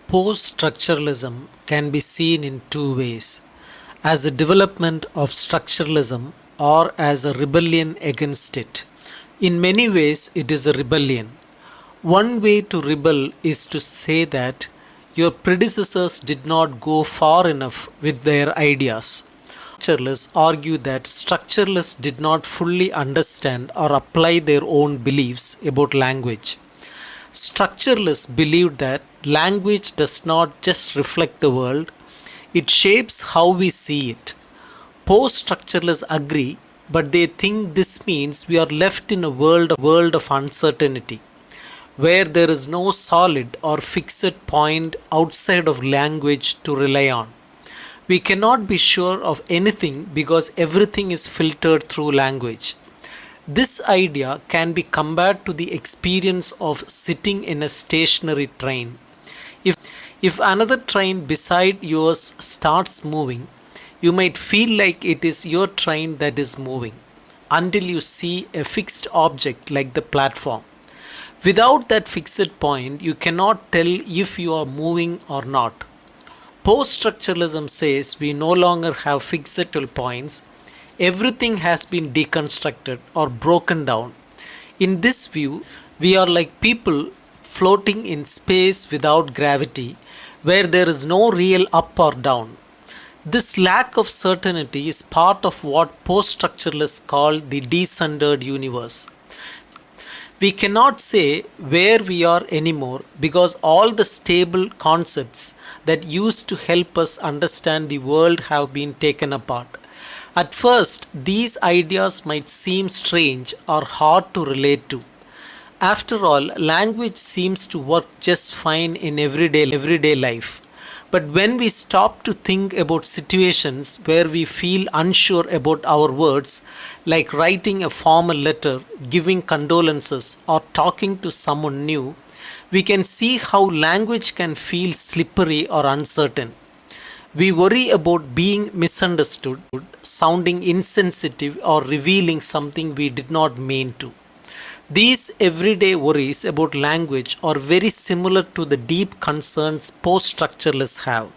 Post-structuralism can be seen in two ways: as a development of structuralism or as a rebellion against it. In many ways, it is a rebellion. One way to rebel is to say that your predecessors did not go far enough with their ideas. Structuralists argue that structuralists did not fully understand or apply their own beliefs about language. Structuralists believed that language does not just reflect the world, it shapes how we see it. Post structuralists agree, but they think this means we are left in a world of uncertainty, where there is no solid or fixed point outside of language to rely on. We cannot be sure of anything because everything is filtered through language. This idea can be compared to the experience of sitting in a stationary train. If another train beside yours starts moving, you might feel like it is your train that is moving until you see a fixed object like the platform. Without that fixed point, you cannot tell if you are moving or not. Post structuralism says we no longer have fixed points. Everything has been deconstructed or broken down. In this view, we are like people floating in space without gravity, where there is no real up or down. This lack of certainty is part of what post structuralists call the decentered universe. We cannot say where we are anymore because all the stable concepts that used to help us understand the world have been taken apart. At first, these ideas might seem strange or hard to relate to. After all, language seems to work just fine in everyday life. But when we stop to think about situations where we feel unsure about our words, like writing a formal letter, giving condolences, or talking to someone new, we can see how language can feel slippery or uncertain. We worry about being misunderstood, sounding insensitive, or revealing something we did not mean to. These everyday worries about language are very similar to the deep concerns post structuralists have.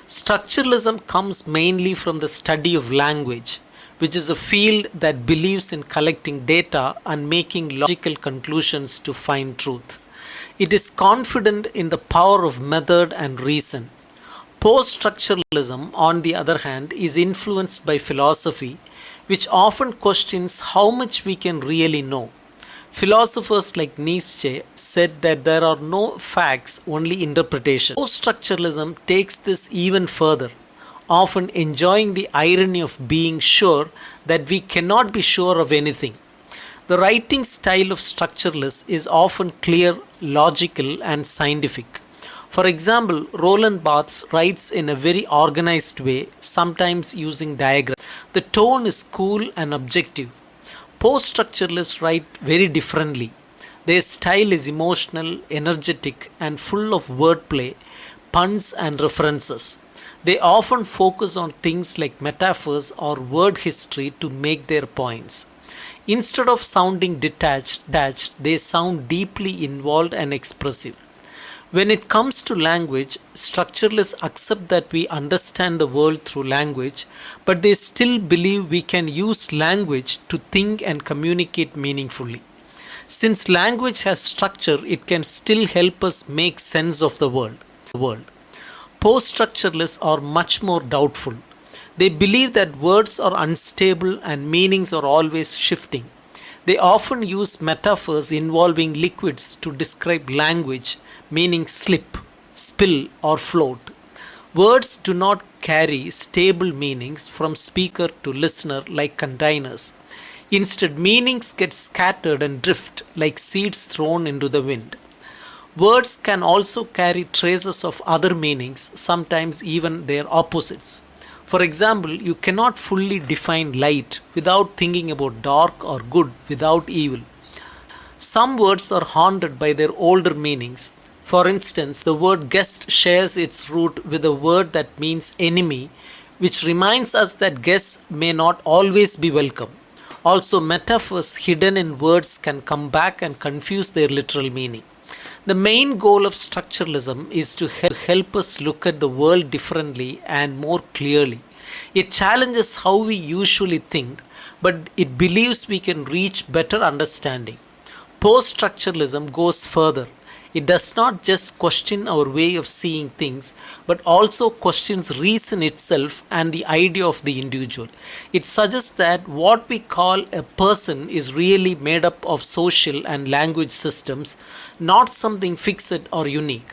Structuralism comes mainly from the study of language, which is a field that believes in collecting data and making logical conclusions to find truth. It is confident in the power of method and reason. Post structuralism, on the other hand, is influenced by philosophy, which often questions how much we can really know. Philosophers like Nietzsche said that there are no facts, only interpretation. Post structuralism takes this even further, often enjoying the irony of being sure that we cannot be sure of anything. The writing style of structuralists is often clear, logical, and scientific. For example, Roland Barthes writes in a very organized way, sometimes using diagrams. The tone is cool and objective. Post structuralists write very differently. Their style is emotional, energetic, and full of wordplay, puns, and references. They often focus on things like metaphors or word history to make their points. Instead of sounding detached, they sound deeply involved and expressive. When it comes to language, structuralists accept that we understand the world through language, but they still believe we can use language to think and communicate meaningfully. Since language has structure, it can still help us make sense of the world. Post structuralists are much more doubtful. They believe that words are unstable and meanings are always shifting. They often use metaphors involving liquids to describe language, meaning slip, spill, or float. Words do not carry stable meanings from speaker to listener like containers. Instead, meanings get scattered and drift like seeds thrown into the wind. Words can also carry traces of other meanings, sometimes even their opposites. For example, you cannot fully define light without thinking about dark or good without evil. Some words are haunted by their older meanings. For instance, the word guest shares its root with a word that means enemy, which reminds us that guests may not always be welcome. Also, metaphors hidden in words can come back and confuse their literal meaning. The main goal of structuralism is to help us look at the world differently and more clearly. It challenges how we usually think, but it believes we can reach better understanding. Post structuralism goes further. It does not just question our way of seeing things, but also questions reason itself and the idea of the individual. It suggests that what we call a person is really made up of social and language systems, not something fixed or unique.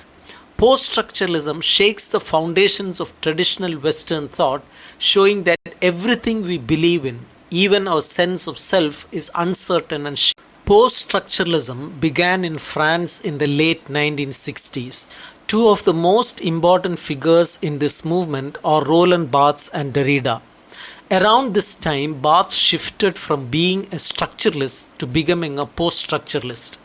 Post structuralism shakes the foundations of traditional Western thought, showing that everything we believe in, even our sense of self, is uncertain and Post structuralism began in France in the late 1960s. Two of the most important figures in this movement are Roland Barthes and Derrida. Around this time, Barthes shifted from being a structuralist to becoming a post structuralist.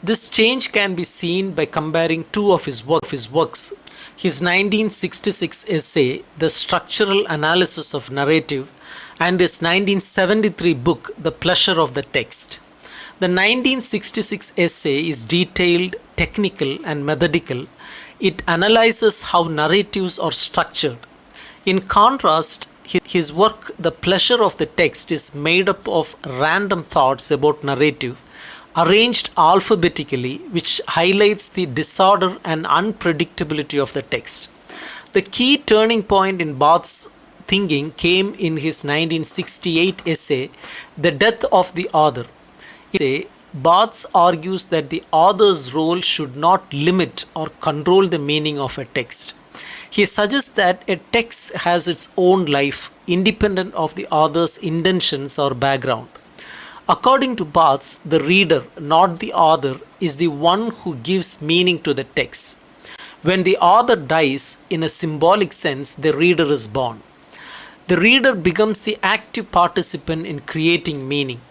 This change can be seen by comparing two of his works. His 1966 essay, The Structural Analysis of Narrative, and his 1973 book, The Pleasure of the Text. The 1966 essay is detailed, technical, and methodical. It analyzes how narratives are structured. In contrast, his work, The Pleasure of the Text, is made up of random thoughts about narrative, arranged alphabetically, which highlights the disorder and unpredictability of the text. The key turning point in Barth's thinking came in his 1968 essay, The Death of the Author. Barthes argues that the author's role should not limit or control the meaning of a text. He suggests that a text has its own life, independent of the author's intentions or background. According to Barthes, the reader, not the author, is the one who gives meaning to the text. When the author dies, in a symbolic sense, the reader is born. The reader becomes the active participant in creating meaning.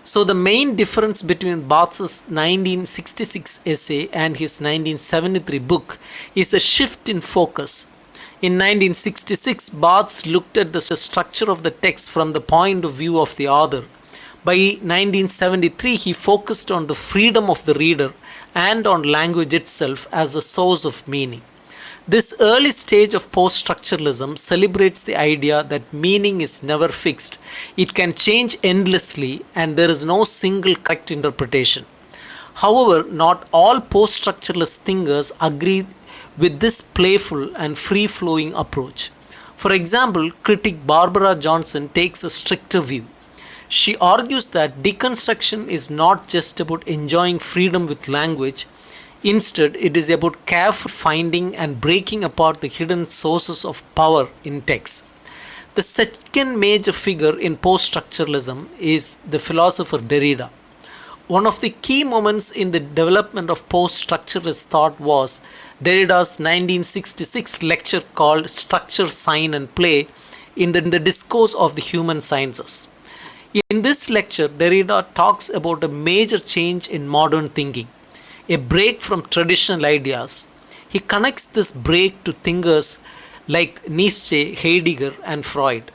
So the main difference between Barthes's 1966 essay and his 1973 book is the shift in focus. In 1966, Barthes looked at the structure of the text from the point of view of the author. By 1973, he focused on the freedom of the reader and on language itself as the source of meaning. This early stage of post-structuralism celebrates the idea that meaning is never fixed. It can change endlessly and there is no single correct interpretation. However, not all post-structuralist thinkers agree with this playful and free-flowing approach. For example, critic Barbara Johnson takes a stricter view. She argues that deconstruction is not just about enjoying freedom with language. Instead, it is about careful finding and breaking apart the hidden sources of power in text. The second major figure in post-structuralism is the philosopher Derrida. One of the key moments in the development of post-structuralist thought was Derrida's 1966 lecture called Structure, Sign and Play in the Discourse of the Human Sciences. In this lecture, Derrida talks about a major change in modern thinking, a break from traditional ideas. He connects this break to thinkers like Nietzsche, Heidegger, and Freud.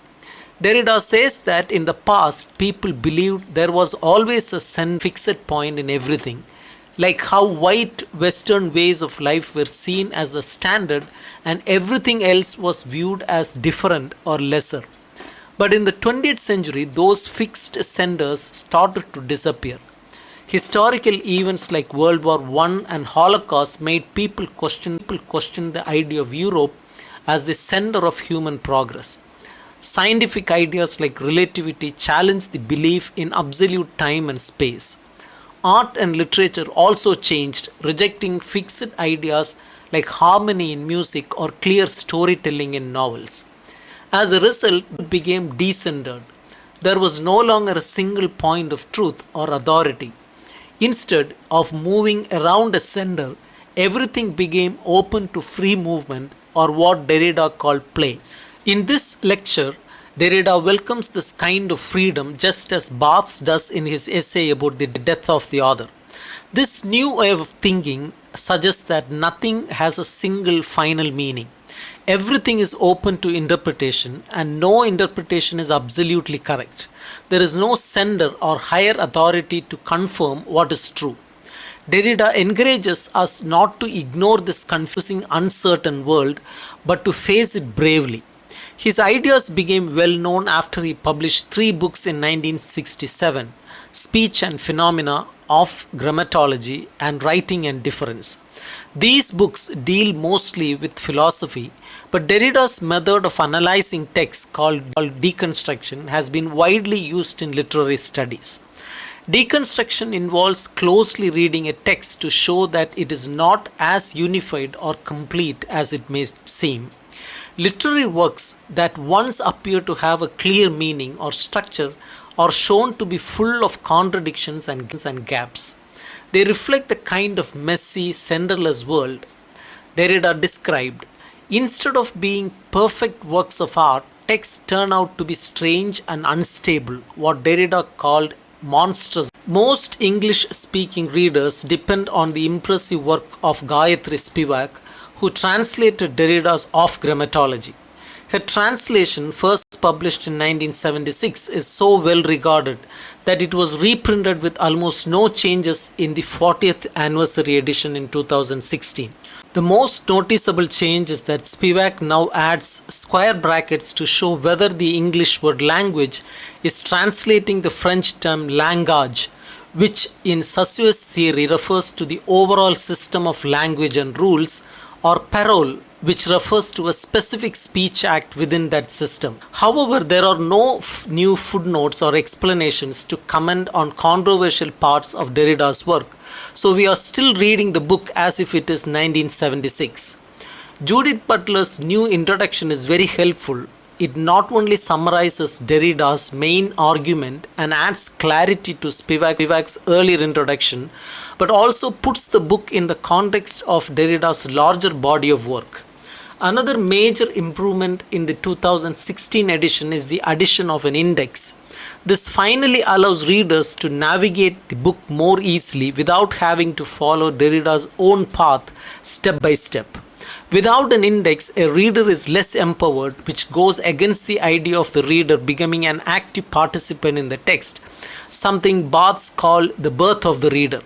Derrida says that in the past, people believed there was always a fixed point in everything, like how white Western ways of life were seen as the standard and everything else was viewed as different or lesser. But in the 20th century, those fixed centers started to disappear. Historical events like World War I and Holocaust made people question the idea of Europe as the center of human progress. Scientific ideas like relativity challenged the belief in absolute time and space. Art and literature also changed, rejecting fixed ideas like harmony in music or clear storytelling in novels. As a result, it became decentered. There was no longer a single point of truth or authority. Instead of moving around a center, everything became open to free movement, or what Derrida called play. In this lecture, Derrida welcomes this kind of freedom just as Barthes does in his essay about the death of the author. This new way of thinking suggests that nothing has a single final meaning. Everything is open to interpretation and no interpretation is absolutely correct. There is no sender or higher authority to confirm what is true. Derrida encourages us not to ignore this confusing, uncertain world, but to face it bravely. His ideas became well known after he published three books in 1967: Speech and Phenomena of Grammatology and Writing and Difference. These books deal mostly with philosophy, but Derrida's method of analyzing text called deconstruction has been widely used in literary studies. Deconstruction involves closely reading a text to show that it is not as unified or complete as it may seem. Literary works that once appear to have a clear meaning or structure are shown to be full of contradictions and gaps. They reflect the kind of messy, centerless world Derrida described. Instead of being perfect works of art, texts turn out to be strange and unstable, what Derrida called monstrous. Most English speaking readers depend on the impressive work of Gayatri Spivak, who translated Derrida's Of Grammatology. Her translation, first published in 1976, is so well regarded that it was reprinted with almost no changes in the 40th anniversary edition in 2016. The most noticeable change is that Spivak now adds square brackets to show whether the English word language is translating the French term langage, which in Saussure's theory refers to the overall system of language and rules, or parole, which refers to a specific speech act within that system. However, there are no new footnotes or explanations to comment on controversial parts of Derrida's work, so we are still reading the book as if it is 1976. Judith Butler's new introduction is very helpful. It not only summarizes Derrida's main argument and adds clarity to Spivak's earlier introduction, but also puts the book in the context of Derrida's larger body of work. Another major improvement in the 2016 edition is the addition of an index. This finally allows readers to navigate the book more easily without having to follow Derrida's own path step by step. Without an index, a reader is less empowered, which goes against the idea of the reader becoming an active participant in the text, something Barthes called the birth of the reader.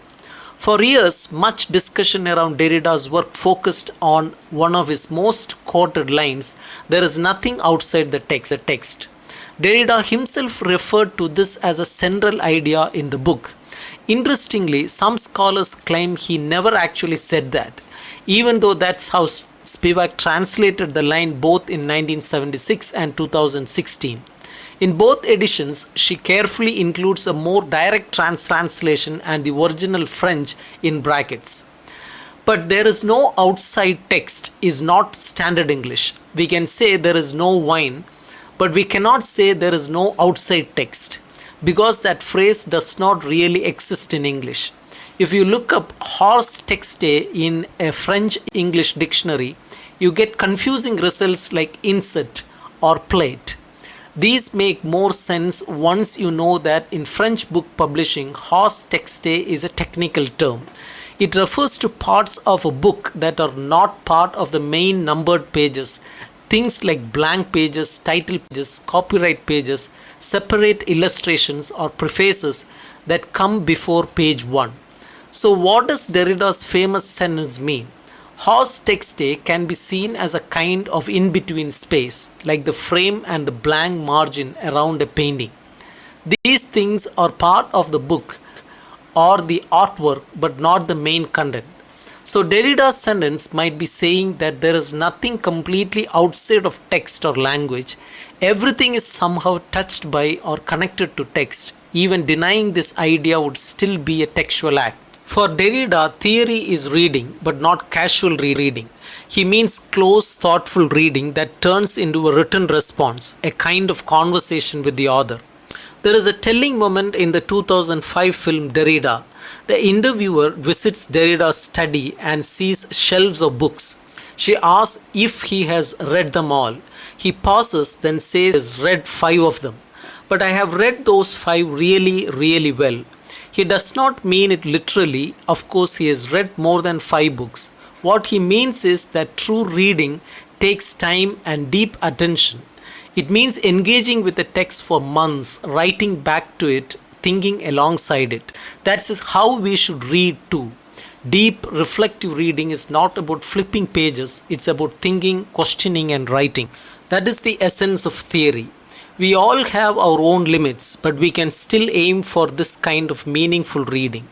For years, much discussion around Derrida's work focused on one of his most quoted lines: "There is nothing outside the text." Derrida himself referred to this as a central idea in the book. Interestingly, some scholars claim he never actually said that, even though that's how Spivak translated the line both in 1976 and 2016. In both editions, she carefully includes a more direct translation and the original French in brackets. But "there is no outside text" is not standard English. We can say "there is no wine," but we cannot say "there is no outside text," because that phrase does not really exist in English. If you look up horse texte in a French English dictionary, you get confusing results like insert or plate. These make more sense once you know that in French book publishing, horse texte is a technical term. It refers to parts of a book that are not part of the main numbered pages. Things like blank pages, title pages, copyright pages, separate illustrations or prefaces that come before page 1. So what does Derrida's famous sentence mean? Horse texte can be seen as a kind of in-between space, like the frame and the blank margin around a painting. These things are part of the book or the artwork, but not the main content. So Derrida's sentence might be saying that there is nothing completely outside of text or language. Everything is somehow touched by or connected to text. Even denying this idea would still be a textual act. For Derrida, theory is reading, but not casual reading. He means close, thoughtful reading that turns into a written response, a kind of conversation with the author. There is a telling moment in the 2005 film Derrida. The interviewer visits Derrida's study and sees shelves of books. She asks if he has read them all. He pauses, then says he has read 5 of them. But I have read those 5 really, really well. He does not mean it literally. Of course, he has read more than 5 books. What he means is that true reading takes time and deep attention. It means engaging with the text for months, writing back to it, thinking alongside it. That is how we should read too. Deep, reflective reading is not about flipping pages, it's about thinking, questioning, and writing. That is the essence of theory. We all have our own limits, but we can still aim for this kind of meaningful reading.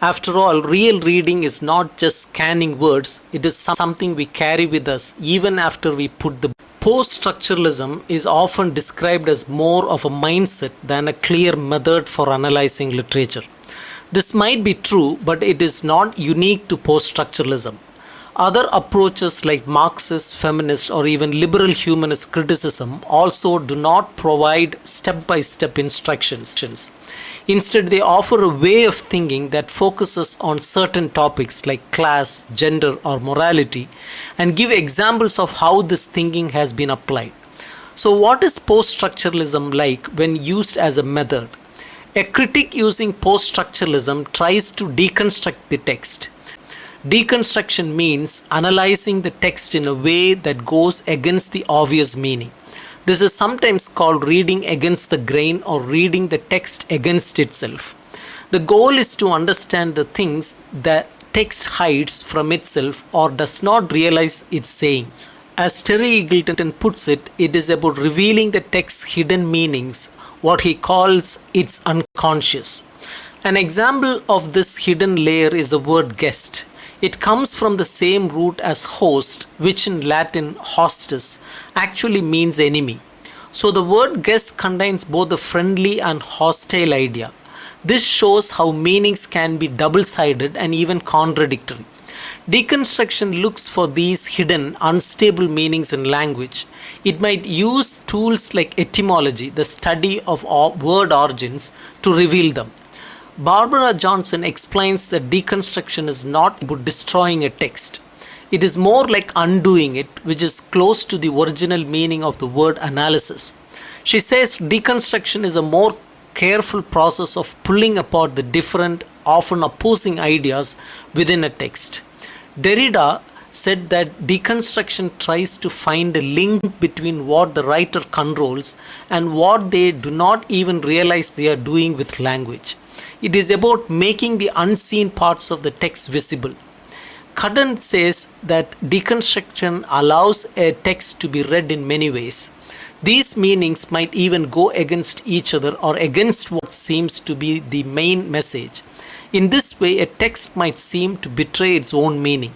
After all, real reading is not just scanning words, it is something we carry with us even after we put the Post-structuralism is often described as more of a mindset than a clear method for analyzing literature. This might be true, but it is not unique to post-structuralism. Other approaches like Marxist, feminist, or even liberal humanist criticism also do not provide step by step instructions. Instead, they offer a way of thinking that focuses on certain topics like class, gender, or morality and give examples of how this thinking has been applied. So, what is post structuralism like when used as a method? A critic using post structuralism tries to deconstruct the text. Deconstruction means analyzing the text in a way that goes against the obvious meaning. This is sometimes called reading against the grain or reading the text against itself. The goal is to understand the things that text hides from itself or does not realize it's saying. As Terry Eagleton puts it, it is about revealing the text's hidden meanings, what he calls its unconscious. An example of this hidden layer is the word guest. It comes from the same root as host, which in Latin hostis actually means enemy. So the word guest contains both a friendly and hostile idea. This shows how meanings can be double-sided and even contradictory. Deconstruction looks for these hidden, unstable meanings in language. It might use tools like etymology, the study of word origins, to reveal them. Barbara Johnson explains that deconstruction is not about destroying a text. It is more like undoing it, which is close to the original meaning of the word analysis. She says deconstruction is a more careful process of pulling apart the different, often opposing ideas within a text. Derrida said that deconstruction tries to find a link between what the writer controls and what they do not even realize they are doing with language. It is about making the unseen parts of the text visible. Cudden says that deconstruction allows a text to be read in many ways. These meanings might even go against each other or against what seems to be the main message. In this way, a text might seem to betray its own meaning.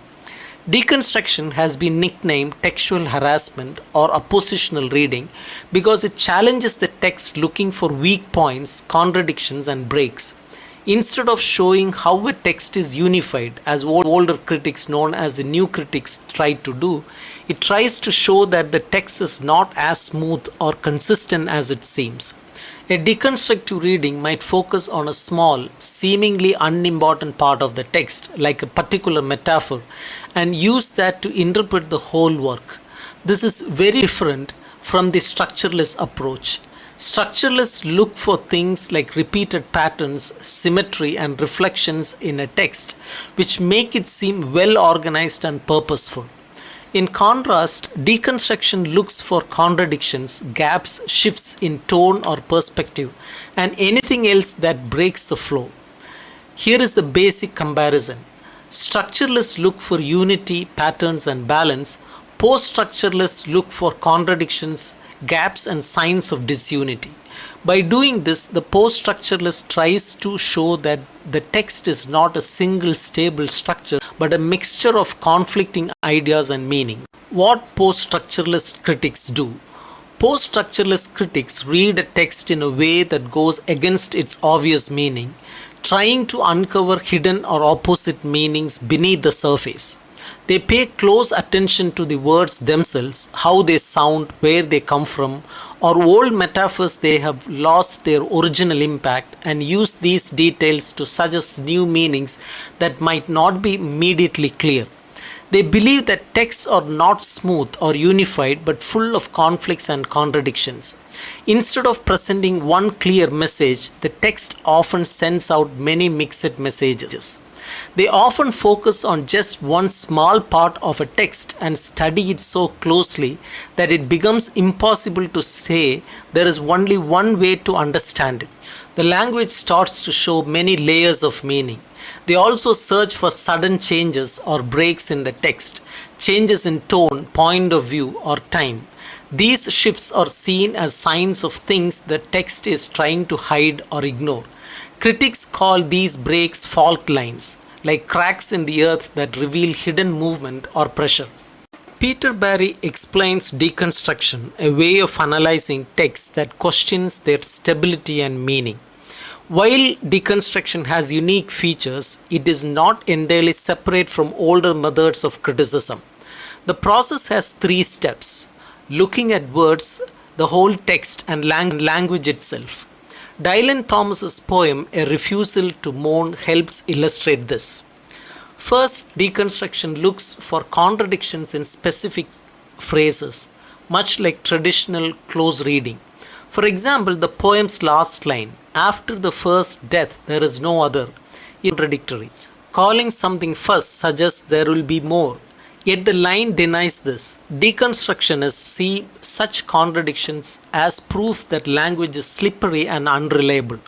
Deconstruction has been nicknamed textual harassment or oppositional reading because it challenges the text looking for weak points, contradictions, and breaks. Instead of showing how a text is unified, as older critics known as the new critics tried to do, it tries to show that the text is not as smooth or consistent as it seems. A deconstructive reading might focus on a small, seemingly unimportant part of the text, like a particular metaphor, and use that to interpret the whole work. This is very different from the structuralist approach. Structuralists look for things like repeated patterns, symmetry, and reflections in a text, which make it seem well organized and purposeful. In contrast, deconstruction looks for contradictions, gaps, shifts in tone or perspective, and anything else that breaks the flow. Here is the basic comparison. Structuralists look for unity, patterns, and balance. Post-structuralists look for contradictions, gaps, and signs of disunity. By doing this, the post-structuralist tries to show that the text is not a single stable structure but a mixture of conflicting ideas and meaning. What post-structuralist critics do? Post-structuralist critics read a text in a way that goes against its obvious meaning, trying to uncover hidden or opposite meanings beneath the surface. They pay close attention to the words themselves, how they sound, where they come from, or old metaphors they have lost their original impact, and use these details to suggest new meanings that might not be immediately clear. They believe that texts are not smooth or unified but full of conflicts and contradictions. Instead of presenting one clear message, the text often sends out many mixed messages. They often focus on just one small part of a text and study it so closely that it becomes impossible to say there is only one way to understand it. The language starts to show many layers of meaning. They also search for sudden changes or breaks in the text, changes in tone, point of view, or time. These shifts are seen as signs of things the text is trying to hide or ignore. Critics call these breaks fault lines, like cracks in the earth that reveal hidden movement or pressure. Peter Barry explains deconstruction, a way of analyzing texts that questions their stability and meaning. While deconstruction has unique features, it is not entirely separate from older methods of criticism. The process has three steps: looking at words, the whole text, and language itself. Dylan Thomas's poem, A Refusal to Mourn, helps illustrate this. First, deconstruction looks for contradictions in specific phrases, much like traditional close reading. For example, the poem's last line, after the first death there is no other, is contradictory. Calling something first suggests there will be more, yet the line denies this. Deconstructionists see such contradictions as proof that language is slippery and unreliable.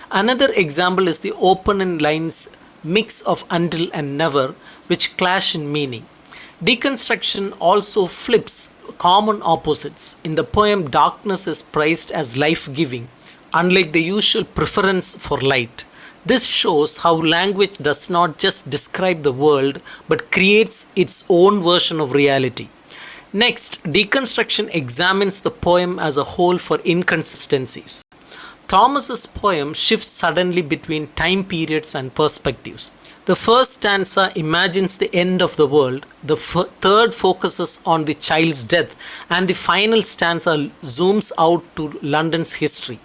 Another example is the open lines mix of until and never, which clash in meaning. Deconstruction also flips common opposites. In the poem, darkness is praised as life giving, unlike the usual preference for light. This shows how language does not just describe the world but creates its own version of reality. Next, deconstruction examines the poem as a whole for inconsistencies. Thomas's poem shifts suddenly between time periods and perspectives. The first stanza imagines the end of the world, the third focuses on the child's death, and the final stanza zooms out to London's history.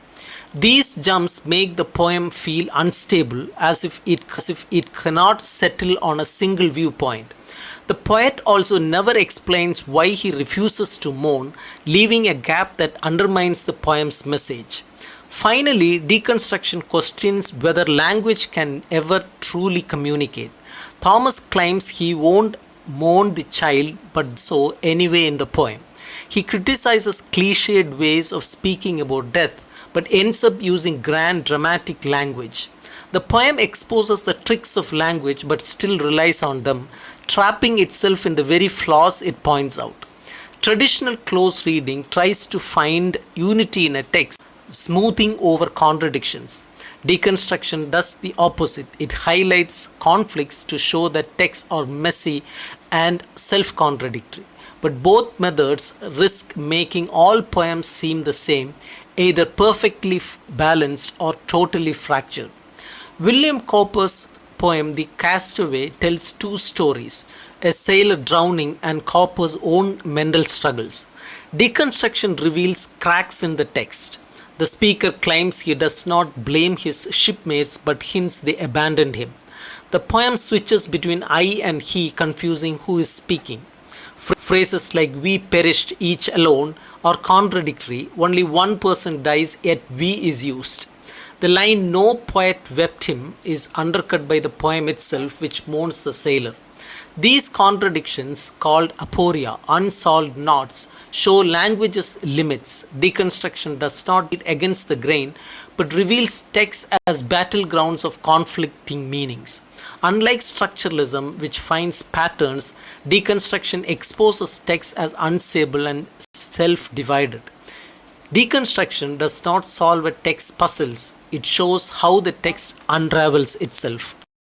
These jumps make the poem feel unstable, as if it cannot settle on a single viewpoint. The poet also never explains why he refuses to mourn, leaving a gap that undermines the poem's message. Finally, deconstruction questions whether language can ever truly communicate. Thomas claims he won't mourn the child, but so anyway in the poem. He criticizes cliched ways of speaking about death, but ends up using grand dramatic language. The poem exposes the tricks of language but still relies on them, trapping itself in the very flaws it points out. Traditional close reading tries to find unity in a text, smoothing over contradictions. Deconstruction does the opposite. It highlights conflicts to show that texts are messy and self-contradictory. But both methods risk making all poems seem the same, either perfectly balanced or totally fractured. William Cowper's poem The Castaway tells two stories: a sailor drowning and Cowper's own mental struggles. Deconstruction reveals cracks in the text. The speaker claims he does not blame his shipmates but hints they abandoned him. The poem switches between I and he, confusing who is speaking. Phrases like we perished each alone are contradictory. Only one person dies, yet we is used. The line no poet wept him is undercut by the poem itself, which mourns the sailor. These contradictions, called aporia, unsolved knots, show language's limits. Deconstruction does not beat against the grain, but reveals texts as battlegrounds of conflicting meanings. Unlike structuralism, which finds patterns, deconstruction exposes texts as unstable and self-divided. Deconstruction does not solve a text's puzzles, it shows how the text unravels itself.